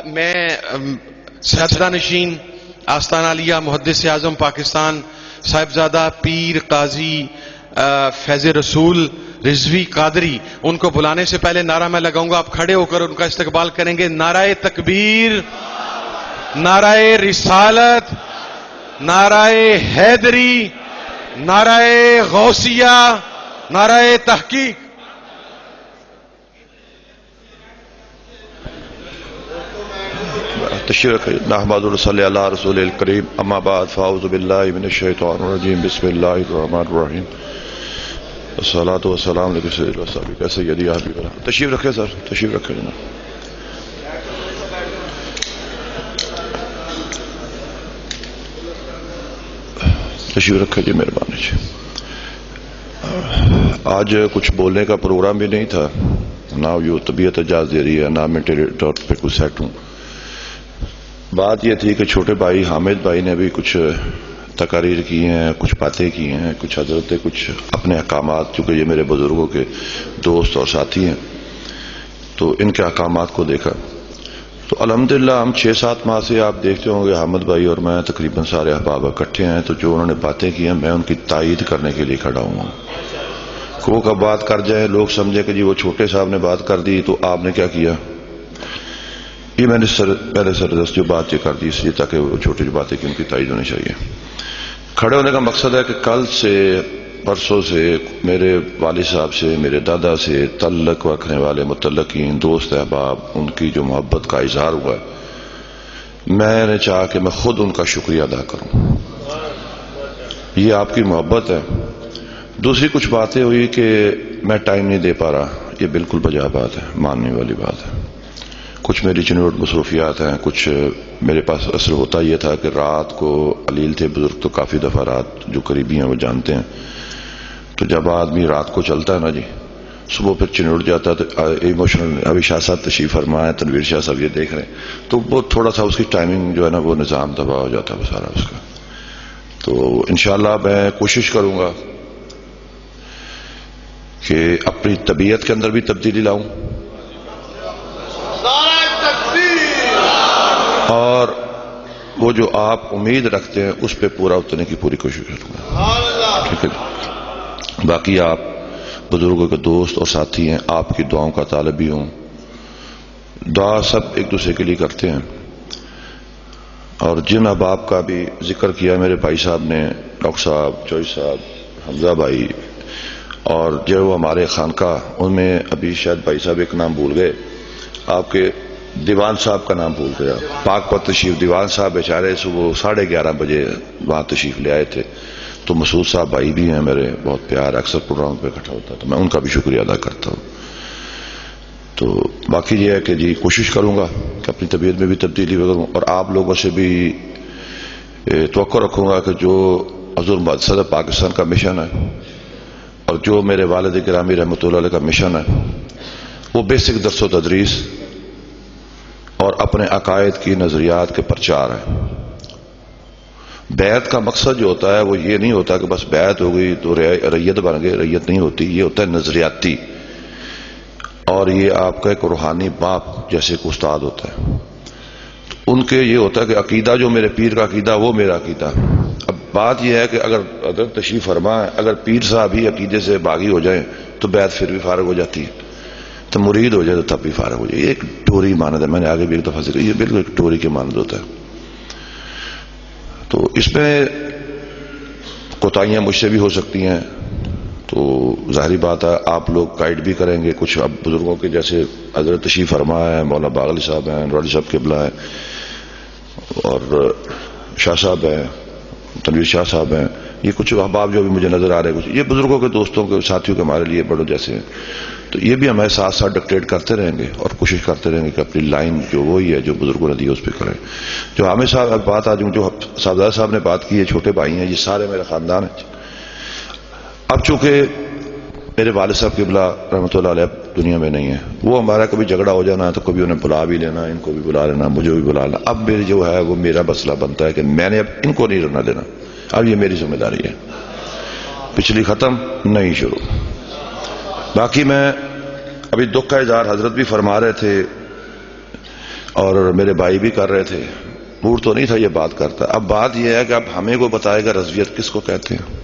میں سجدہ نشین آستانہ علیہ محدث اعظم پاکستان صاحبزادہ پیر قاضی فیض رسول رضوی قادری ان کو بلانے سے پہلے نعرہ میں لگاؤں گا، آپ کھڑے ہو کر ان کا استقبال کریں گے۔ نعرہ تکبیر، نعرہ رسالت، نعرہ حیدری، نعرہ غوثیہ، نعرہ تحقیق۔ تشریف نحمد صلی اللہ رسول الکریم، اما بعد فاعوذ باللہ من الشیطان الرجیم، بسم اللہ الرحمن الرحیم، والصلاة والسلام علیہ سید الصحابہ سیدی حبیب اللہ۔ تشریف رکھے سر، تشریف رکھے جناب۔ تشریف رکھے جی، مہربانی جی۔ آج کچھ بولنے کا پروگرام بھی نہیں تھا، نہ یہ طبیعت اجازت دے رہی ہے، نہ میں طور پہ کچھ سیٹ ہوں۔ بات یہ تھی کہ چھوٹے بھائی حامد بھائی نے بھی کچھ تقاریر کی ہیں، کچھ باتیں کی ہیں، کچھ حضرت کچھ اپنے احکامات، چونکہ یہ میرے بزرگوں کے دوست اور ساتھی ہیں تو ان کے احکامات کو دیکھا تو الحمدللہ ہم 6-7 ماہ سے آپ دیکھتے ہوں گے حامد بھائی اور میں تقریباً سارے احباب اکٹھے ہیں، تو جو انہوں نے باتیں کی ہیں میں ان کی تائید کرنے کے لیے کھڑا ہوں۔ وہ کب بات کر جائے لوگ سمجھے کہ جی وہ چھوٹے صاحب نے بات کر دی تو آپ نے کیا کیا، یہ میں نے پہلے سردست جو بات یہ کر دی اس لیے تاکہ وہ چھوٹی جو باتیں کی ان کی تائید ہونی چاہیے۔ کھڑے ہونے کا مقصد ہے کہ کل سے پرسوں سے میرے والد صاحب سے، میرے دادا سے تعلق رکھنے والے متعلقین دوست احباب ان کی جو محبت کا اظہار ہوا ہے، میں نے چاہا کہ میں خود ان کا شکریہ ادا کروں۔ یہ آپ کی محبت ہے۔ دوسری کچھ باتیں ہوئی کہ میں ٹائم نہیں دے پا رہا، یہ بالکل بجا بات ہے، ماننے والی بات ہے۔ کچھ میری چنوٹ مصروفیات ہیں، کچھ میرے پاس اصل ہوتا یہ تھا کہ رات کو علیل تھے بزرگ تو کافی دفعہ رات جو قریبی ہیں وہ جانتے ہیں، تو جب آدمی رات کو چلتا ہے نا جی صبح پھر چنوٹ جاتا ہے تو ایموشنل۔ ابھی شاہ صاحب تشریف فرما ہے، تنویر شاہ صاحب یہ دیکھ رہے ہیں، تو وہ تھوڑا سا اس کی ٹائمنگ جو ہے نا وہ نظام تباہ ہو جاتا ہے سارا اس کا۔ تو انشاءاللہ میں کوشش کروں گا کہ اپنی طبیعت کے اندر بھی تبدیلی لاؤں اور وہ جو آپ امید رکھتے ہیں اس پہ پورا اترنے کی پوری کوشش کروں گا، ٹھیک ہے جی۔ باقی آپ بزرگوں کے دوست اور ساتھی ہیں، آپ کی دعاؤں کا طالب بھی ہوں۔ دعا سب ایک دوسرے کے لیے کرتے ہیں، اور جن احباب کا بھی ذکر کیا میرے بھائی صاحب نے، ڈاکٹر صاحب، چوئی صاحب، حمزہ بھائی، اور جو ہمارے خانقاہ ان میں ابھی شاید بھائی صاحب ایک نام بھول گئے، آپ کے دیوان صاحب کا نام بھول گیا، پاک پر تشریف دیوان صاحب بیچارے صبح 11:30 بجے وہاں تشریف لے آئے تھے۔ تو مسعود صاحب بھائی بھی ہیں میرے، بہت پیار، اکثر پروگرام پہ اکٹھا ہوتا ہے تو میں ان کا بھی شکریہ ادا کرتا ہوں۔ تو باقی یہ ہے کہ جی کوشش کروں گا کہ اپنی طبیعت میں بھی تبدیلی کروں، اور آپ لوگوں سے بھی توقع رکھوں گا کہ جو حضور صدر پاکستان کا مشن ہے اور جو میرے والد گرامی رحمۃ اللہ علیہ کا مشن ہے وہ بیسک درس و تدریس اور اپنے عقائد کی نظریات کے پرچار ہے۔ بیعت کا مقصد جو ہوتا ہے وہ یہ نہیں ہوتا کہ بس بیعت ہو گئی تو ریت بن گئے، ریت نہیں ہوتی، یہ ہوتا ہے نظریاتی، اور یہ آپ کا ایک روحانی باپ جیسے ایک استاد ہوتا ہے۔ ان کے یہ ہوتا ہے کہ عقیدہ جو میرے پیر کا عقیدہ وہ میرا عقیدہ۔ اب بات یہ ہے کہ اگر تشریف فرما ہے، اگر پیر صاحب ہی عقیدے سے باغی ہو جائیں تو بیعت پھر بھی فارغ ہو جاتی ہے، تو مرید ہو جائے تو تب بھی فارغ ہو جائے۔ یہ ایک ٹوری مانند ہے، میں نے آگے بھی ایک دفعہ ذکر، یہ بالکل ایک ٹوری کے مانند ہوتا ہے۔ تو اس میں کوتاہیاں مجھ سے بھی ہو سکتی ہیں، تو ظاہری بات ہے آپ لوگ گائیڈ بھی کریں گے۔ کچھ اب بزرگوں کے جیسے حضرت تشریف فرما ہے، مولانا باغلی صاحب ہیں، رالی صاحب قبلہ ہے، اور شاہ صاحب ہیں، تنویر شاہ صاحب ہیں، یہ کچھ احباب جو بھی مجھے نظر آ رہے ہیں، کچھ یہ بزرگوں کے دوستوں کے ساتھیوں کے ہمارے لیے بڑوں جیسے ہیں، تو یہ بھی ہمیں ساتھ ساتھ ڈکٹیٹ کرتے رہیں گے اور کوشش کرتے رہیں گے کہ اپنی لائن جو وہی ہے جو بزرگوں نے دی اس پہ کریں۔ جو عامر صاحب بات آج جو صاحبزادہ صاحب نے بات کی ہے، چھوٹے بھائی ہیں، یہ سارے میرے خاندان ہیں۔ اب چونکہ میرے والد صاحب قبلہ رحمۃ اللہ علیہ دنیا میں نہیں ہے، وہ ہمارا کبھی جھگڑا ہو جانا تو کبھی انہیں بلا بھی لینا، ان کو بھی بلا لینا، مجھے بھی بلا لینا۔ اب میری جو ہے وہ میرا مسئلہ بنتا ہے کہ میں نے اب ان کو نہیں رہنا دینا، اب یہ میری ذمہ داری ہے، پچھلی ختم نہیں شروع۔ باقی میں ابھی دکھ کا اظہار حضرت بھی فرما رہے تھے، اور میرے بھائی بھی کر رہے تھے. موڈ تو نہیں تھا یہ بات کرتا. اب بات یہ ہے کہ اب ہمیں کو بتائے گا رضویت کس کو کہتے ہیں.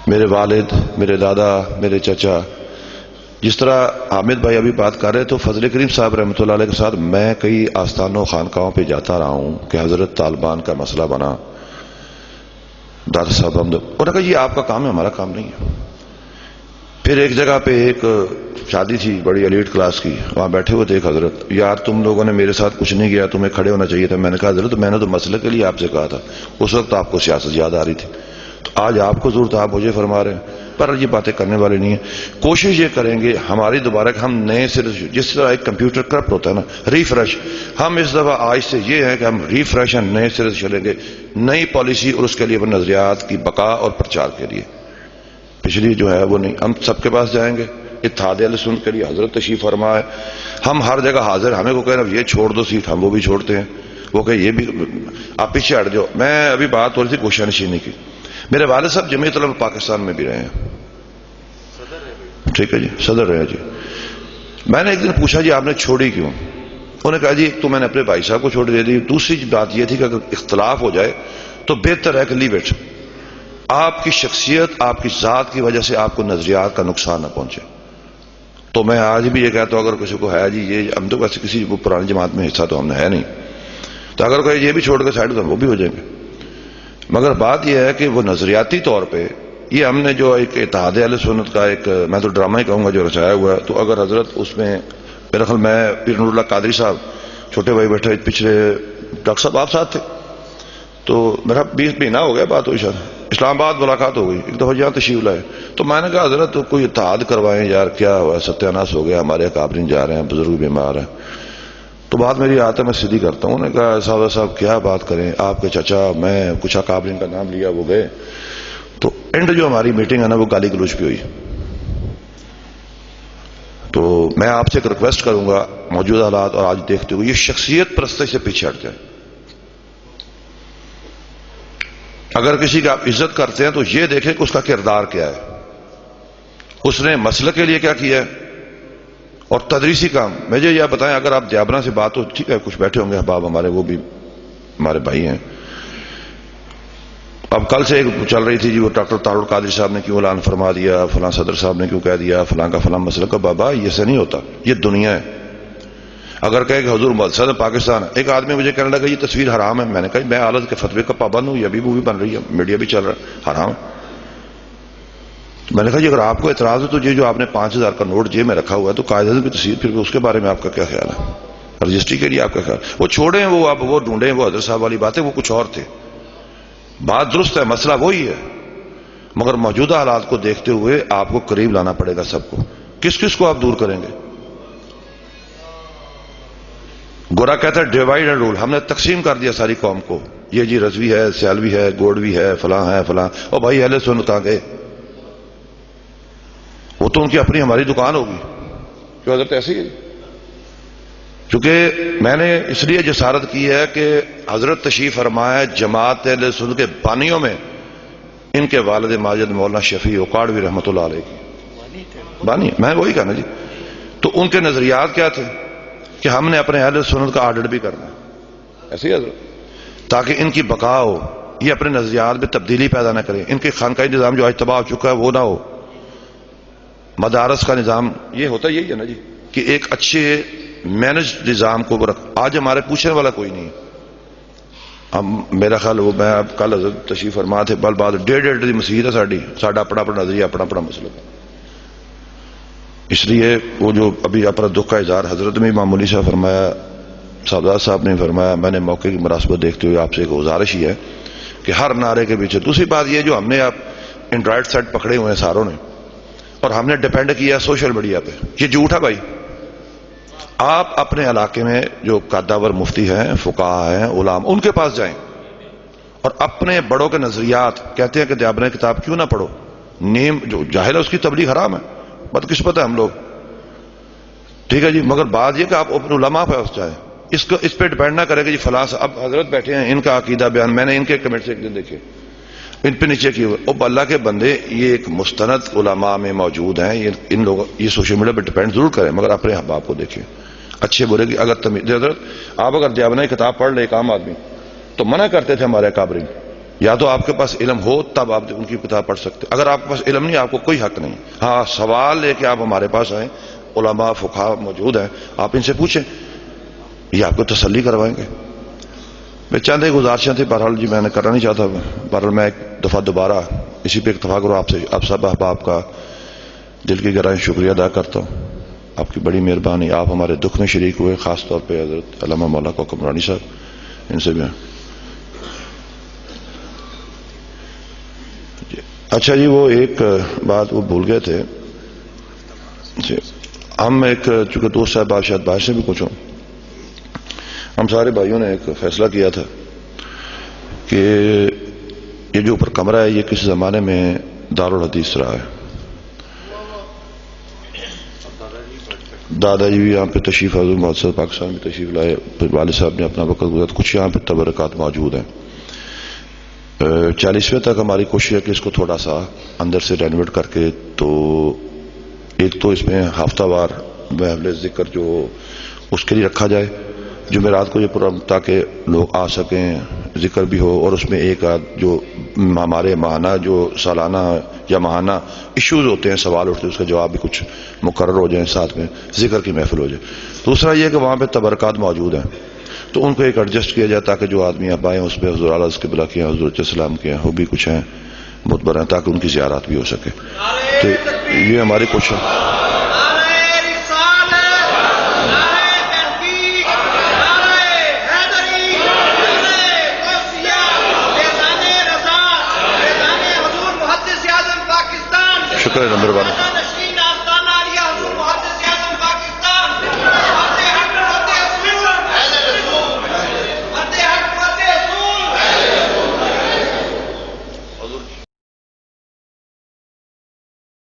میرے والد، میرے دادا، میرے چچا، جس طرح حامد بھائی ابھی بات کر رہے تو فضل کریم صاحب رحمۃ اللہ علیہ کے ساتھ میں کئی آستانوں خانقاہوں پہ جاتا رہا ہوں کہ حضرت طالبان کا مسئلہ بنا. دادا صاحب انہوں نے کہا یہ آپ کا کام ہے، ہمارا کام نہیں ہے. پھر ایک جگہ پہ ایک شادی تھی بڑی ایلیٹ کلاس کی، وہاں بیٹھے ہوئے تھے ایک حضرت. یار تم لوگوں نے میرے ساتھ کچھ نہیں کیا، تمہیں کھڑے ہونا چاہیے تھا. میں نے کہا حضرت میں نے تو مسئلے کے لیے آپ سے کہا تھا. اس وقت آپ کو سیاست یاد آ رہی تھی، تو آج آپ کو ضرورت آپ مجھے فرما رہے ہیں. پر یہ باتیں کرنے والے نہیں ہیں. کوشش یہ کریں گے ہماری دوبارہ کہ ہم نئے سے جس طرح ایک کمپیوٹر کرپٹ ہوتا ہے نا، ریفریش، ہم اس دفعہ آج سے یہ ہے کہ ہم ریفریش ہیں، نئے سرے سے چلیں گے، نئی پالیسی اور اس کے لیے نظریات کی بقا اور پرچار کے لیے. پچھلی جو ہے وہ نہیں. ہم سب کے پاس جائیں گے. اتحاد اہل سنت کے لیے حضرت تشریف فرما ہے، ہم ہر جگہ حاضر. ہمیں کو کہنا یہ چھوڑ دو سیٹ، ہم وہ بھی چھوڑتے ہیں. وہ کہ یہ بھی آپ پیچھے ہٹ جاؤ. میں ابھی بات ہو رہی تھی گوشہ نشینی کی. میرے والد صاحب جمعیت علماء پاکستان میں بھی رہے ہیں، ٹھیک ہے جی، صدر رہے جی. میں نے ایک دن پوچھا جی آپ نے چھوڑی کیوں؟ انہوں نے کہا جی ایک تو میں نے اپنے بھائی صاحب کو چھوڑ دے دی، دوسری بات یہ تھی کہ اگر اختلاف ہو جائے تو بہتر ہے کہ لیو اٹ. آپ کی شخصیت، آپ کی ذات کی وجہ سے آپ کو نظریات کا نقصان نہ پہنچے. تو میں آج بھی یہ کہتا ہوں اگر کسی کو ہے جی یہ، ہم تو ویسے کسی پرانی جماعت میں حصہ تو ہم نے ہے نہیں، تو اگر کوئی یہ بھی چھوڑ کے سائڈ تو وہ بھی ہو جائیں گے. مگر بات یہ ہے کہ وہ نظریاتی طور پہ یہ ہم نے جو ایک اتحاد اہل سنت کا ایک، میں تو ڈرامہ ہی کہوں گا جو رچایا ہوا ہے. تو اگر حضرت اس میں میرا خیال میں پیر نور اللہ قادری صاحب چھوٹے بھائی بیٹھے پچھلے، ڈاکٹر صاحب آپ ساتھ تھے، تو میرا 20 مہینہ ہو گیا بات ہوئی، شاید اسلام آباد ملاقات ہو گئی، ایک دفعہ یہاں تشریف لائے. تو میں نے کہا حضرت تو کوئی اتحاد کروائیں یار، کیا ہوا ستیہ ناش ہو گیا، ہمارے اکابرین جا رہے ہیں، بزرگ بیمار ہیں. تو بات میری آتا ہے میں سیدھی کرتا ہوں. انہوں نے کہا صاحب کیا بات کریں، آپ کے چچا، میں کچھ اکابرین کا نام لیا، وہ گئے. تو اینڈ جو ہماری میٹنگ ہے نا وہ گالی گلوچ پہ ہوئی. تو میں آپ سے ایک ریکویسٹ کروں گا موجودہ حالات اور آج دیکھتے ہوئے یہ شخصیت پرستی سے پیچھے ہٹ جائے. اگر کسی کی آپ عزت کرتے ہیں تو یہ دیکھیں کہ اس کا کردار کیا ہے، اس نے مسلک کے لیے کیا کیا ہے. اور تدریسی کام مجھے یہ بتائیں، اگر آپ دیابنا سے بات ہو، ٹھیک ہے کچھ بیٹھے ہوں گے احباب ہمارے، وہ بھی ہمارے بھائی ہیں. اب کل سے ایک چل رہی تھی جی وہ ڈاکٹر طاہر القادری صاحب نے کیوں اعلان فرما دیا، فلاں صدر صاحب نے کیوں کہہ دیا، فلاں کا فلاں مسئلہ کا. بابا یہ سے نہیں ہوتا، یہ دنیا ہے. اگر کہے کہ حضور صدر پاکستان، ایک آدمی مجھے کہنے لگا یہ تصویر حرام ہے. میں نے کہا میں عالت کے فتوے کا پابند ہوں، یہ بھی مووی بن رہی ہے، میڈیا بھی چل رہا ہے، حرام. میں نے کہا جی اگر آپ کو اعتراض ہے تو یہ جو آپ نے 5000 کا نوٹ جیب میں رکھا ہوا ہے تو قائد اعظم کی تصویر، پھر اس کے بارے میں آپ کا کیا خیال ہے؟ رجسٹری کے لیے آپ کا خیال؟ وہ چھوڑیں، وہ اب وہ ڈھونڈیں، وہ حضرت صاحب والی باتیں وہ کچھ اور تھے. بات درست ہے، مسئلہ وہی ہے، مگر موجودہ حالات کو دیکھتے ہوئے آپ کو قریب لانا پڑے گا سب کو. کس کس کو آپ دور کریں گے؟ گورا کہتا ہے ڈیوائڈ اینڈ رول. ہم نے تقسیم کر دیا ساری قوم کو، یہ جی رضوی ہے، سیالوی ہے، گوڑوی ہے، فلاں ہے فلاں. اور بھائی اہل سنت کہاں گئے؟ وہ تو ان کی اپنی ہماری دکان ہوگی. کیوں حضرت ایسی ہے؟ چونکہ میں نے اس لیے جسارت کی ہے کہ حضرت تشریف فرمایا جماعت اہل سنت کے بانیوں میں ان کے والد ماجد مولانا شفیع اقاڑوی رحمۃ اللہ علیہ کی بانی، میں وہی کہنا جی. تو ان کے نظریات کیا تھے کہ ہم نے اپنے اہل سنت کا آڈٹ بھی کرنا ہے، ایسے ہی حضرت، تاکہ ان کی بقا ہو، یہ اپنے نظریات میں تبدیلی پیدا نہ کریں. ان کے خانقاہی نظام جو آج تباہ ہو چکا ہے وہ نہ ہو. مدارس کا نظام یہ ہوتا یہی ہے نا جی، کہ ایک اچھے مینج نظام کو رکھ. آج ہمارے پوچھنے والا کوئی نہیں. ہم میرا خیال وہ میں اب کل حضرت تشریف فرما تھے، بل بعد 1.5 مسجد ہے ساڑی، ساڑا اپنا اپنا نظریہ، اپنا اپنا مسئلہ. اس لیے وہ جو ابھی اپنا دکھ کا اظہار حضرت میں امام مولی صاحب فرمایا، صاحبزاد صاحب نے فرمایا، میں نے موقع کی مناسبت دیکھتے ہوئے آپ سے ایک گزارش ہی ہے کہ ہر نعرے کے پیچھے دوسری بات یہ جو ہم نے آپ اینڈرائڈ سیٹ پکڑے ہوئے ہیں ساروں نے، اور ہم نے ڈیپینڈ کیا سوشل میڈیا پہ، یہ جھوٹ ہے بھائی. آپ اپنے علاقے میں جو قادور مفتی ہیں، فقہاء ہیں، علماء، ان کے پاس جائیں اور اپنے بڑوں کے نظریات. کہتے ہیں کہ دیابنا کتاب کیوں نہ پڑھو، نیم جو جاہل ہے اس کی تبلیغ حرام ہے، بدقسمت ہے ہم لوگ، ٹھیک ہے جی. مگر بات یہ کہ آپ اپنے علماء پہ جائیں، اس پہ ڈیپینڈ نہ کرے کہ جی فلاں. اب حضرت بیٹھے ہیں، ان کا عقیدہ بیان میں نے ان کے کمنٹ سے ایک دن دیکھے، ان پہ نیچے کیے ہوئے. اب اللہ کے بندے یہ ایک مستند علماء میں موجود ہیں، ان لوگوں یہ سوشل میڈیا پہ ڈیپینڈ ضرور کریں، مگر اپنے احباب کو دیکھیں. اچھے برے کی اگر تمیز حضرت آپ اگر دیوبندی کتاب پڑھ لے ایک عام آدمی تو منع کرتے تھے ہمارے اکابرین یا تو آپ کے پاس علم ہو تب آپ ان کی کتاب پڑھ سکتے, اگر آپ کے پاس علم نہیں آپ کو کوئی حق نہیں. ہاں سوال لے کے آپ ہمارے پاس آئیں, علماء فقہاء موجود ہیں, آپ ان سے پوچھیں, یہ آپ کو تسلی کروائیں گے. میں چند ایک گزارشیں تھیں بہرحال جی میں نے کرنا نہیں چاہتا, بہرحال میں ایک دفعہ دوبارہ اسی پہ اتفاق کروں آپ سے, آپ سب احباب کا دل کی گہرائی شکریہ ادا کرتا ہوں. آپ کی بڑی مہربانی, آپ ہمارے دکھ میں شریک ہوئے, خاص طور پہ حضرت علامہ مولا کوکب صاحب, ان سے بھی. اچھا جی وہ ایک بات وہ بھول گئے تھے, ہم ایک چونکہ دوست صاحب آپ شاید باہر سے بھی پوچھوں, ہم سارے بھائیوں نے ایک فیصلہ کیا تھا کہ یہ جو اوپر کمرہ ہے یہ کسی زمانے میں دارالحدیث رہا ہے. دادا جی بھی یہاں پہ تشریف حضور محمد پاکستان میں تشریف لائے, پھر والد صاحب نے اپنا وقت گزارا, کچھ یہاں پہ تبرکات موجود ہیں. 40ویں تک ہماری کوشش ہے کہ اس کو تھوڑا سا اندر سے رینویٹ کر کے, تو ایک تو اس میں ہفتہ وار محفل ذکر جو اس کے لیے رکھا جائے جمعرات کو یہ پروگرام, تاکہ لوگ آ سکیں, ذکر بھی ہو, اور اس میں ایک آدھ جو ہمارے ماہانہ جو سالانہ یا ماہانہ ایشوز ہوتے ہیں, سوال اٹھتے ہیں, اس کا جواب بھی کچھ مقرر ہو جائیں, ساتھ میں ذکر کی محفل ہو جائے. دوسرا یہ کہ وہاں پہ تبرکات موجود ہیں تو ان کو ایک ایڈجسٹ کیا جائے تاکہ جو آدمی اب آئیں اس پہ حضور اعلیٰ قبلہ کے حضور السلام کے وہ بھی کچھ ہیں متبر ہیں, تاکہ ان کی زیارت بھی ہو سکے. تو یہ ہماری کوشش ہے.